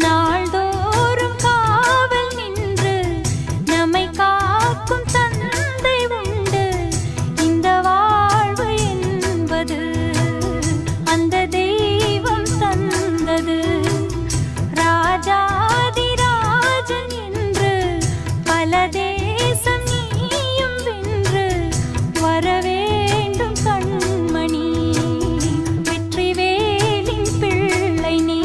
நாள்தோறும் காவல் நின்று நம்மை காக்கும் தந்தை உண்டு. இந்த வாழ்வு என்பது அந்த தெய்வம் தந்தது. ராஜாதிராஜன் என்று பல தேசம் நீயும் வென்று வரவேண்டும் கண்மணி. வெற்றிவேலின் பிள்ளை நீ.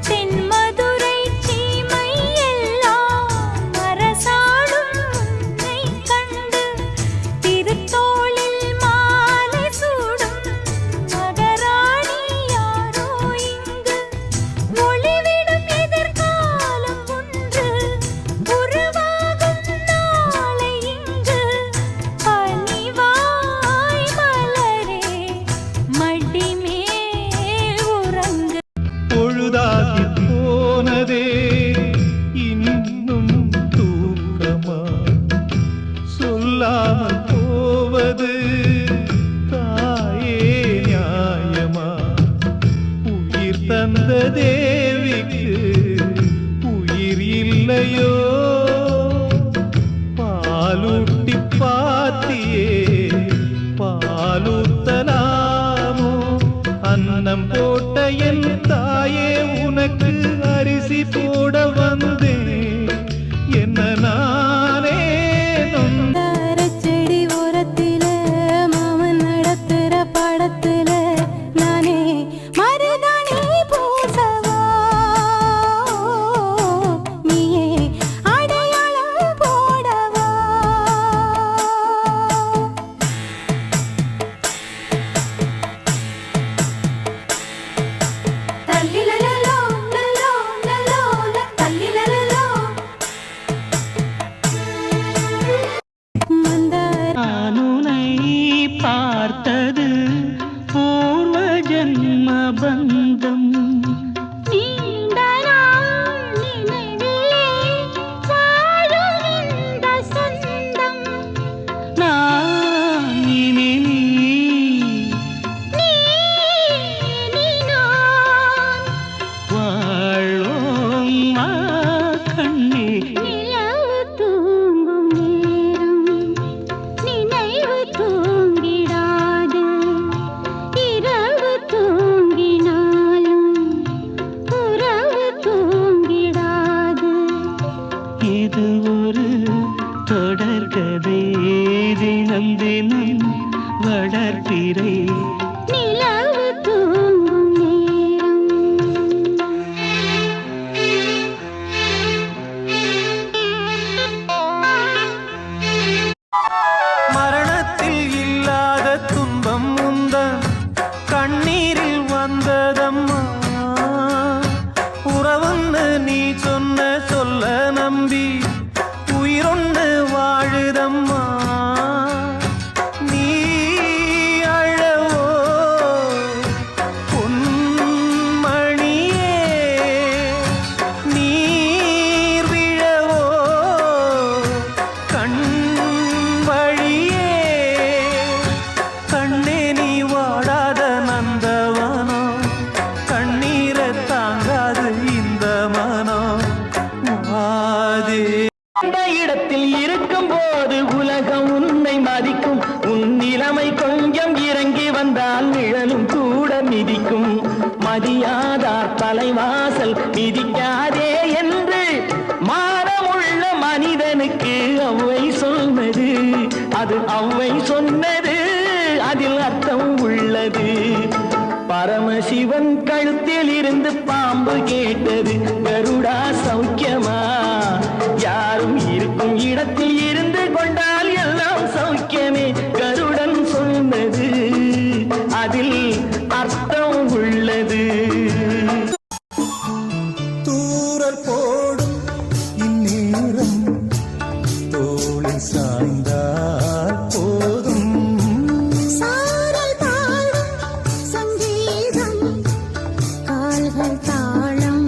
தென்மதுரை சீமை எல்லாம் அரசாளும் உன்னை கண்டு திருத்தோளில் மாலை சூடும் மகராணி யாரோ இங்கு. ஒளிவிடும் எதிர்காலம் ஒன்று உருவாகும் நாளை இங்கு. பனிவாய் மலரே மடிமேல் உறங்கு. பொழுதாகி போனதே இன்னும் தூக்கமா? சொல்லாமல் போவது தாயே நியாயமா? உயிர் தந்த தேவிக்கு உயிர் இல்லையோ? பாலூட்டி பாத்தியே பாலூத்தலாமோ? அன்னம் போட்ட என் தாயே உனக்கு அரிசி போட வந்தேன். என்ன நானே நொந்த செடி ஓரத்தில மாமன் நடத்துற படத்துல நானே மருதாணி பூசவா? நீயே அடையாளம் போடவா? தல்லிலலலோ லலோ லலோ தல்லிலலலோ மந்தார நான் உன்னை பார்த்தது பூர்வ ஜன்ம பந்தம். நீண்ட நாள் நினைவிலே வாழும் இந்த சொந்தம். நான் இனி நீ நான் வாழ்வோம் மா கண்ணே. நிலவு தூங்கும் நேரம் நினைவு தூங்கிடாது. இரவு தூங்கினாலும் உறவு தூங்கிடாது. இது ஒரு தொடர்கதை, தினம் தினம் வளர்த்திரை. நிலவு தூங்கும் நேரம். மரணத்தில் இல்லாத துன்பம் உந்தன் கண்ணீரில் வந்ததம்மா. உறவுன்னு நீ சொன்ன சொல்ல நம்பி உயிரொன்னு வாழுதம்மா. நீ அழவோ பொன்மணியே, நீர் விழவோ கண் வழியே. கண்ணே நீ வாடாத நந்தவனோ, கண்ணீரை தாங்காது இந்த மனோ. வாதே இந்த இடத்தில் இருக்கும் போது உலகம் உன்னை மதிக்கும். உன் நிலைமை கொஞ்சம் இறங்கி வந்தால் நிழலும் கூட மிதிக்கும். மதியாதார் தலைவாசல் மிதிக்காதே என்று மானமுள்ள மனிதனுக்கு அவ்வை சொன்னது. அது அவ்வை சொன்னது, அதில் அர்த்தம் உள்ளது. பரமசிவன் கழுத்தில் இருந்து பாம்பு கேட்டது, கருடா சௌக்கியமா? யாரும் இருக்கும் இடத்தில் இருந்து கொண்டால் எல்லாம் சௌக்கியமே. கருடன் சொன்னது, அதில் அர்த்தம் உள்ளது. தூரல் போடும் இந்நேரம் தோளில் சாய்ந்தால் போதும். சாரல் பாடும் சங்கீதம் கால்கள் தாளம்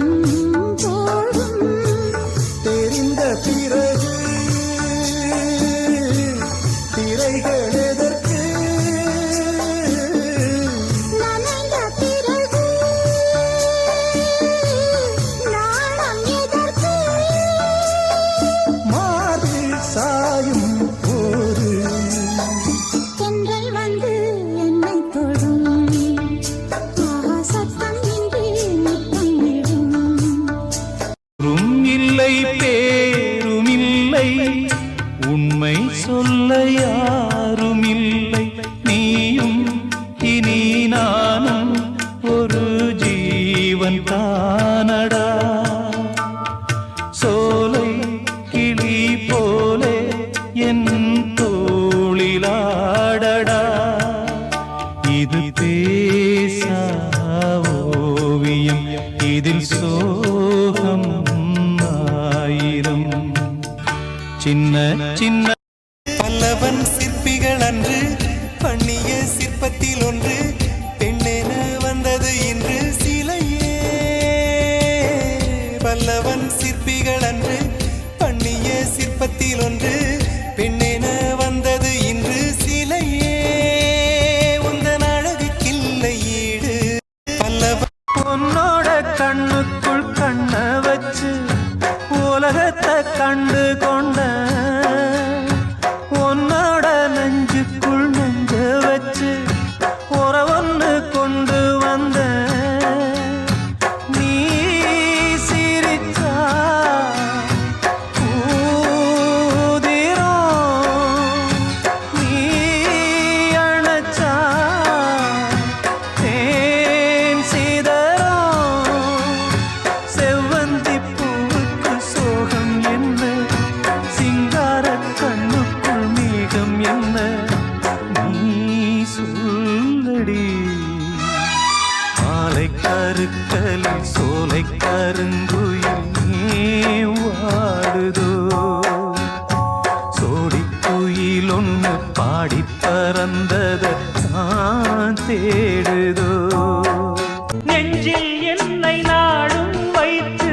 தெய்வம் தானடா சோலை கிளி போலே என் தோளிலாடடா இது பேசா ஓவியம் இதில் சோகம் ஆயிரம் சின்ன சின்ன பல்லவன் சிற்பிகள் அன்று பண்ணிய சிற்பத்தில் ஒன்று பெண்ணென வந்தது இன்று சிலையே பல்லவன் சிற்பிகள் அன்று பண்ணிய சிற்பத்தில் ஒன்று பெண்ணென வந்தது இன்று சிலையே உந்தன் அழகுக்கில்லை ஈடு பல்லவன் உன்னோட கண்ணுக்குள் கண்ண வச்சு உலகத்தை கண்டு கொண்ட உன்னோட நெஞ்சுக்குள் நெஞ்ச வச்சு உறவொன்னு கொண்டு வந்த நீ சிரிச்சா ஊதிரும் நீ அணைச்சா தேன் சிதறும் செவ்வந்தி பூவுக்கு சோகம் என்ன சிங்கார கண்ணுக்குள் மேகம் என்ன நீ சொல்லடி மாலை கருக்கலில் சோலை கருங்குயில் நீ வாடுதோ சோடி குயில் ஒன்று பாடி பறந்தத நான் தேடுதோ நெஞ்சில் என்னை நாடும் வைத்து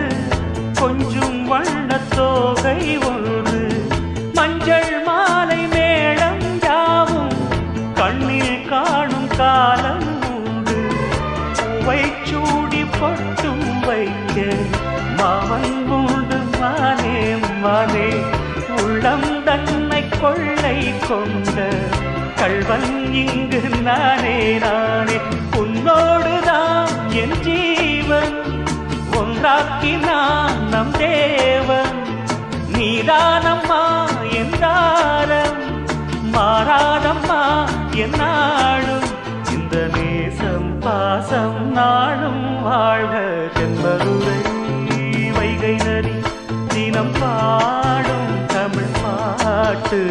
கொஞ்சம் வண்ணத் தோகை ஒன்று மஞ்சள் மாலை மேளம் யாவும் கண்ணில் காணும் காலம் உண்டு பூவை சூடி பொட்டும் வைக்க மாமன் உண்டு மானே மானே உள்ளம் தன்னை கொள்ளை கொண்ட கள்வன் இங்கு நானே நானே உன்னோடுதான் என் ஜீவன் ஒன்றாக்கினான் நம் தேவன் நீதானம்மா என் தாரம் மாறாதம்மா என் நாளும் இந்த நேசம் பாசம் நாளும் வாழ்க தென்பதுரை வைகை நதி தினம் பாடும் தமிழ் பாட்டு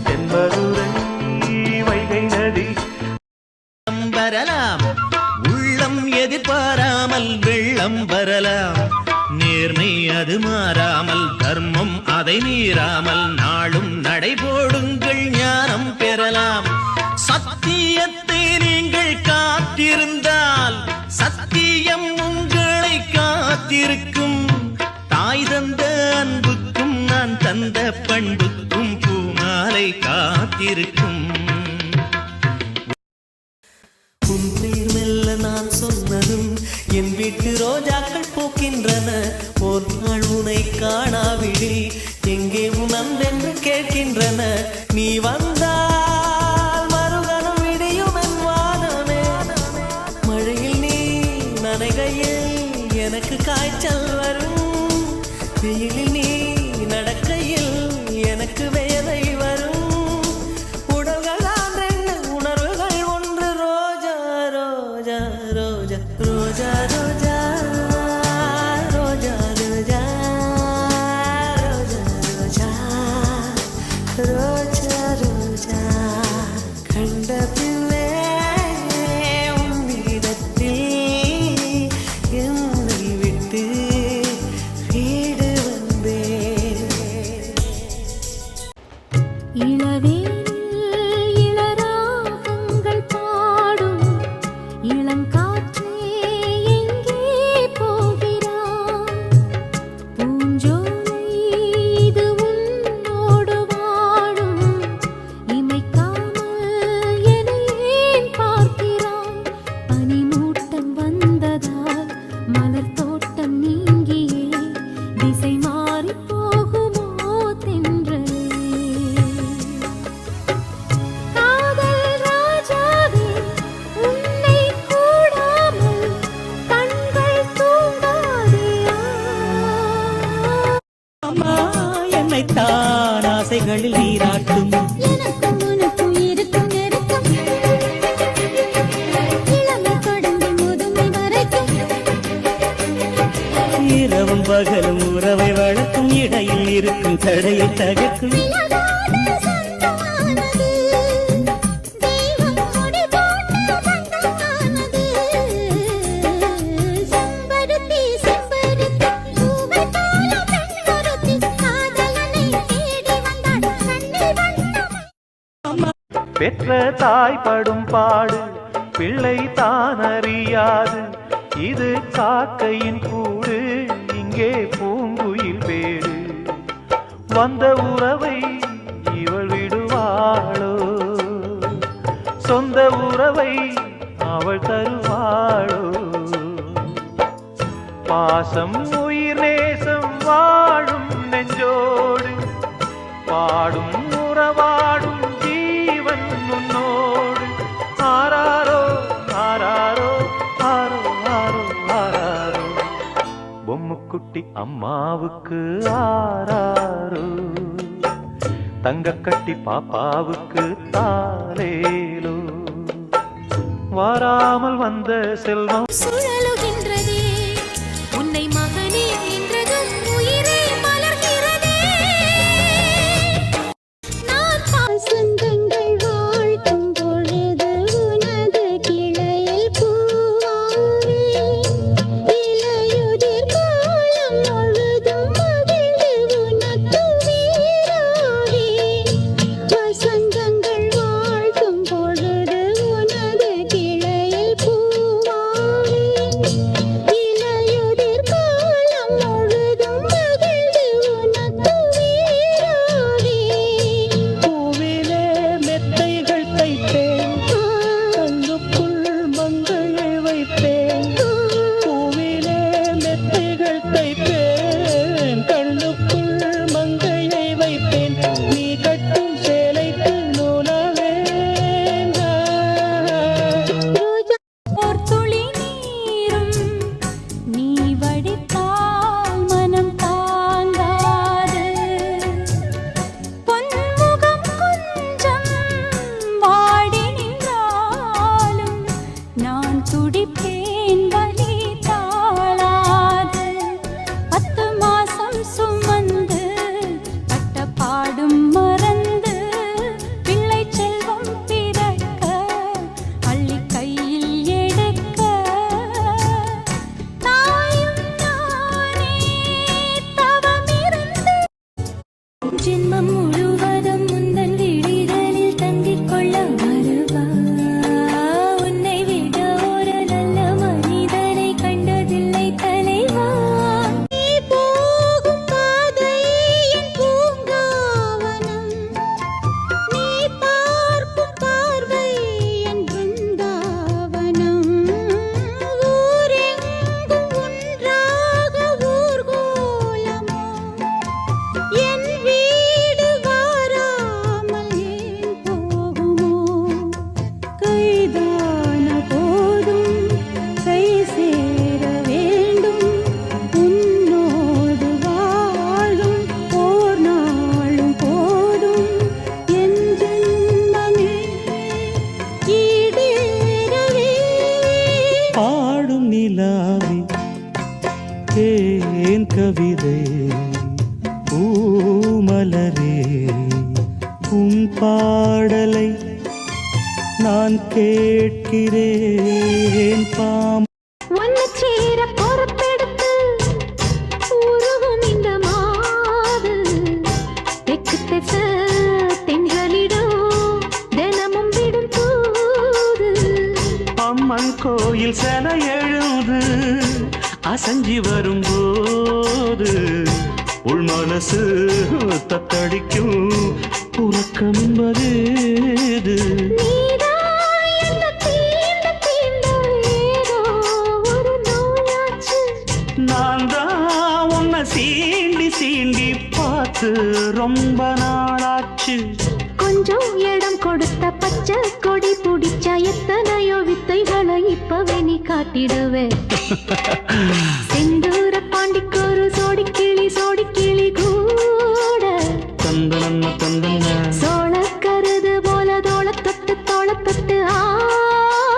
தென்பதுரை வைகை நதி வரலாம் உள்ளம் எதிர்பாராமல் வெள்ளம் வரலாம் நேர்மை அது மாறாமல் தர்மம் அதை மீறாமல் நாளும் நடைபோடுங்கள் ஞானம் பெறலாம் சத்தியத்தை நீங்கள் காத்திருந்தால் சத்தியம் உங்களை காத்திருக்கும் தாய் தந்த அன்புக்கும் நான் தந்த பண்புக்கும் பூமாலை காத்திருக்கும் உன் பேர் மெல்ல நான் சொன்னதும் என் வீட்டு ரோஜாக்கள் பூக்கின்றன ஒரு நாள் உனை காணாவிடில் எங்கே உன் அன்பென்று கேட்கின்றன நீ வந்தால் மறுகணம் விடியும் என் வானமே மழையில் நீ நனைகையில் எனக்கு காய்ச்சல் வரும் வெயிலில் நீ நடக்கையில் எனக்கு வேலை வரும் ரோஜா ரோஜா ரோஜா ரோஜா ரோஜா ரோஜா ரோஜா ரோஜா கண்ட பிள்ளை உன்னிடத்தில் என்னை விட்டு வீடு வந்தேன் இளவேல் இளராகங்கள் பாடும் இளங்காற்றே எங்கே போகிறாய் பூஞ்சோலை இது உன்னோடு வாழும் இமைக்காமல் என்னை ஏன் பார்க்கிறாய் பனிமூட்டம் வந்ததால் மலர் தோட்டம் நீங்கியே திசை மாறி போகுமோ தென்றலே காதல் ராஜாவே உன்னை கூடாமல் கண்கள் தூங்காதேயா அம்மா என்னைத்தான் ஆசைகளில் நீராட்டும் எனக்கும் உனக்கும் இருக்கும் நெருக்கம் இளமை தொடங்கி முதுமை வரைக்கும் இரவும் பகலும் உறவை வளர்க்கும் இடையில் இருக்கும் தடையை தகர்க்கும் விலகாத சொந்தமானது தெய்வம் முடி போட்ட பந்தமானது செம்பருத்தி செம்பருத்தி பூவை போல பெண்ணொருத்தி காதலனை தேடி வந்தாள் கண்ணில் வண்ணம் பெற்ற தாய் படும் பாடு பிள்ளை தான் அறியாது இது காக்கையின் கூடு இங்கே பூங்குயில் வேறு வந்த உறவை இவள் விடுவாளோ சொந்த உறவை அவள் தருவாளோ பாசம் உயிர் நேசம் வாழும் நெஞ்சோடு பாடும் உறவாடும் ஜீவன் உன்னோடு ஆராரோ ஆராரோ ஆரோ ஆரோ ஆராரோ பொம்முக்குட்டி அம்மாவுக்கு ஆராரோ தங்கக்கட்டி பாப்பாவுக்கு தாலேலோ வாராமல் வந்த செல்வம் சுழலுகின்றதே உன்னை மகனே என்றதும் உயிரே மலர்கிறதே நான் பாசங்கள் வாழ்த்தும் பொழுது உனது கிளையில் பூவாவே இலையுதிர் காலம் முழுதும் மகிழ்ந்து உனக்கு வீராவே வசந்தங்கள் வாழ்த்தும் பொழுது உனது கிளையில் பூவாவே இலையுதிர் காலம் முழுதும் மகிழ்ந்து உனக்கு வீராவே பூவிலே மெத்தைகள் தைப்பேன் கண்ணுக்குள் மங்கையை வைப்பேன் பூவிலே மெத்தைகள் தைப்பேன் கண்ணுக்குள் மங்கையை வைப்பேன் நீ கட்டும் சேலைக்கு நூலவேன் ஓர் துளி நீரும் நீ வடித்தால் மனம் தாங்காது பொன்முகம் கொஞ்சம் வாடி நின்றாலும் நான் துடிப்பேன் வலி தாழாது 10 மாசம் சுமந்து பட்ட பாடும் மறந்து பிள்ளை செல்வம் பிறக்க அள்ளி கையில் எடுக்க தாயும் நானே தவமிருந்து ஜென்மம் முழுவதும் முந்தன் விழிகளில் தங்கிக் கொள்ள வருவா உன்னை விட ஒரு நல்ல மனிதனை கண்டதில்லை தலைவா நீ போகும் பாதை என் பூங்காவனம் நீ பார்க்கும் பார்வை என் பிருந்தாவனம் ஊரெங்கும் ஒன்றாக ஊர்கோலமோ என் வீடு வாராமல் ஏன் போகுமோ கைதான போதும் கை சேர வேண்டும் உன்னோடு வாழும் ஓர் நாளும் போதும் என் ஜென்மமே ஈடேறவே பாடும் நிலாவே ஏன் கவிதை பூமலரே உன் பாடலை நான் கேட்கிறேன் பாம் ஒன்னு சேர பொறுப்பெடுத்து உருகும் இந்த மாது தெற்கு திச தென்றலிடோ தினமும் விடும் தூது அம்மன் கோயில் செல எழுது அசஞ்சி வரும்போது உள் மனசு தத்தடிக்கும் உறக்கம் என்பது நீதான் என்னை தீண்ட தீண்ட ஏதோ ஒரு நோயாச்சு நான் தான் உன்னை சீண்டி சீண்டி பார்த்து ரொம்ப நாளாச்சு கொஞ்சம் இடம் கொடுத்த பச்சை கொடி பிடிச்சா எத்தனையோ வித்தைகளை இப்பவே நீ காட்டிடுவே